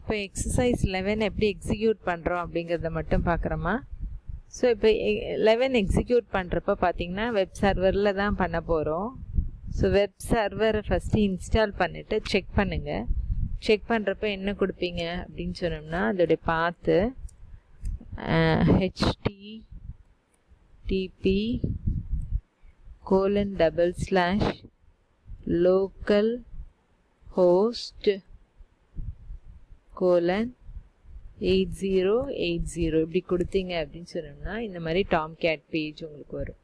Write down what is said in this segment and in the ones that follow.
இப்போ எக்ஸசைஸ் 11 எப்படி எக்ஸிக்யூட் பண்ணுறோம் அப்படிங்கிறத மட்டும் பார்க்குறோமா. ஸோ இப்போ 11 எக்ஸிக்யூட் பண்ணுறப்ப பார்த்தீங்கன்னா வெப் சர்வரில் தான் பண்ண போகிறோம். ஸோ வெப் சர்வரை ஃபஸ்ட்டு இன்ஸ்டால் பண்ணிவிட்டு செக் பண்ணுங்கள். செக் பண்ணுறப்ப என்ன கொடுப்பீங்க அப்படின்னு சொன்னோம்னா அதோடைய பாத்து http://localhost:8080 இப்படி கொடுத்தீங்க அப்படின்னு சொன்னோம்னா இந்த மாதிரி டாம்கேட் பேஜ் உங்களுக்கு வரும்.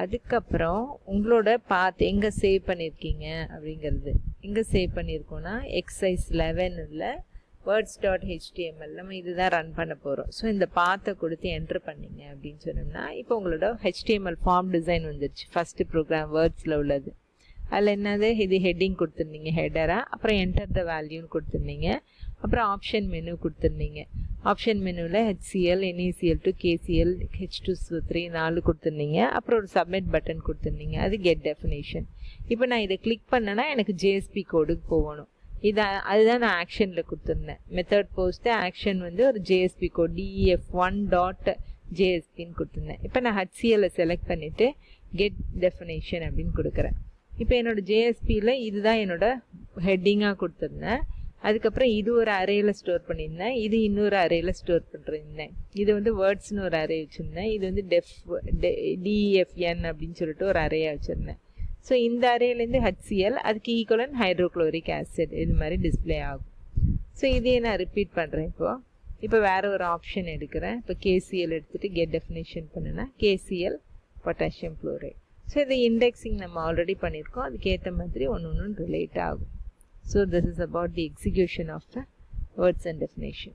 அதுக்கப்புறம் உங்களோட பாத் எங்கே சேவ் பண்ணியிருக்கீங்க அப்படிங்கிறது எங்கே சேவ் பண்ணியிருக்கோன்னா எக்ஸசைஸ் 11 words.html நம்ம இதுதான் ரன் பண்ண போகிறோம். ஸோ இந்த பாத்தை கொடுத்து என்ட்ரு பண்ணிங்க அப்படின்னு சொன்னோம்னா இப்போ உங்களோட HTML ஃபார்ம் டிசைன் வந்துருச்சு. ஃபஸ்ட்டு ப்ரோக்ராம் வேர்ட்ஸில் உள்ளது. அதில் என்னது இது ஹெட்டிங் கொடுத்துருந்தீங்க ஹெடராக, அப்புறம் என்டர் த வேல்யூன்னு கொடுத்துருந்தீங்க, அப்புறம் ஆப்ஷன் மெனு கொடுத்துருந்தீங்க. ஆப்ஷன் மெனுவில் HCL, NaCl to KCl, H2SO3 4 கொடுத்துருந்தீங்க. அப்புறம் ஒரு சப்மிட் பட்டன் கொடுத்துருந்தீங்க. அது கெட் டெஃபினேஷன். இப்போ நான் இதை கிளிக் பண்ணேன்னா எனக்கு JSP கோடுக்கு போகணும். அதுதான் நான் ஆக்ஷனில் கொடுத்துருந்தேன். மெத்தட் போஸ்ட்டு ஆக்ஷன் வந்து ஒரு JSP கோட் def1.jsp-ன்னு கொடுத்துருந்தேன். இப்போ நான் HCL செலக்ட் பண்ணிவிட்டு கெட் டெஃபினேஷன் அப்படின்னு கொடுக்குறேன். இப்போ என்னோடய JSP-யில் இதுதான் என்னோட ஹெட்டிங்காக கொடுத்துருந்தேன். அதுக்கப்புறம் இது ஒரு அரேயில் ஸ்டோர் பண்ணியிருந்தேன், இது இன்னொரு அரேயில் ஸ்டோர் பண்ணிருந்தேன். இது வந்து வேர்ட்ஸ்னு ஒரு அரே வச்சுருந்தேன், இது வந்து DEFN அப்படின்னு சொல்லிட்டு ஒரு அரேயாக வச்சுருந்தேன். ஸோ இந்த அரேலேருந்து HCL அதுக்கு ஈக்குவலன் ஹைட்ரோக்ளோரிக் ஆசிட் இது மாதிரி டிஸ்பிளே ஆகும். ஸோ இதையே நான் ரிப்பீட் பண்ணுறேன். இப்போ வேறு ஒரு ஆப்ஷன் எடுக்கிறேன். இப்போ KCL எடுத்துகிட்டு கெட் டெஃபினேஷன் பண்ணுன்னா KCL பொட்டாசியம் குளோரைட். ஸோ இது இண்டெக்ஸிங் நம்ம ஆல்ரெடி பண்ணியிருக்கோம், அதுக்கேற்ற மாதிரி ஒன்று ரிலேட் ஆகும். So this is about the execution of the words and definition.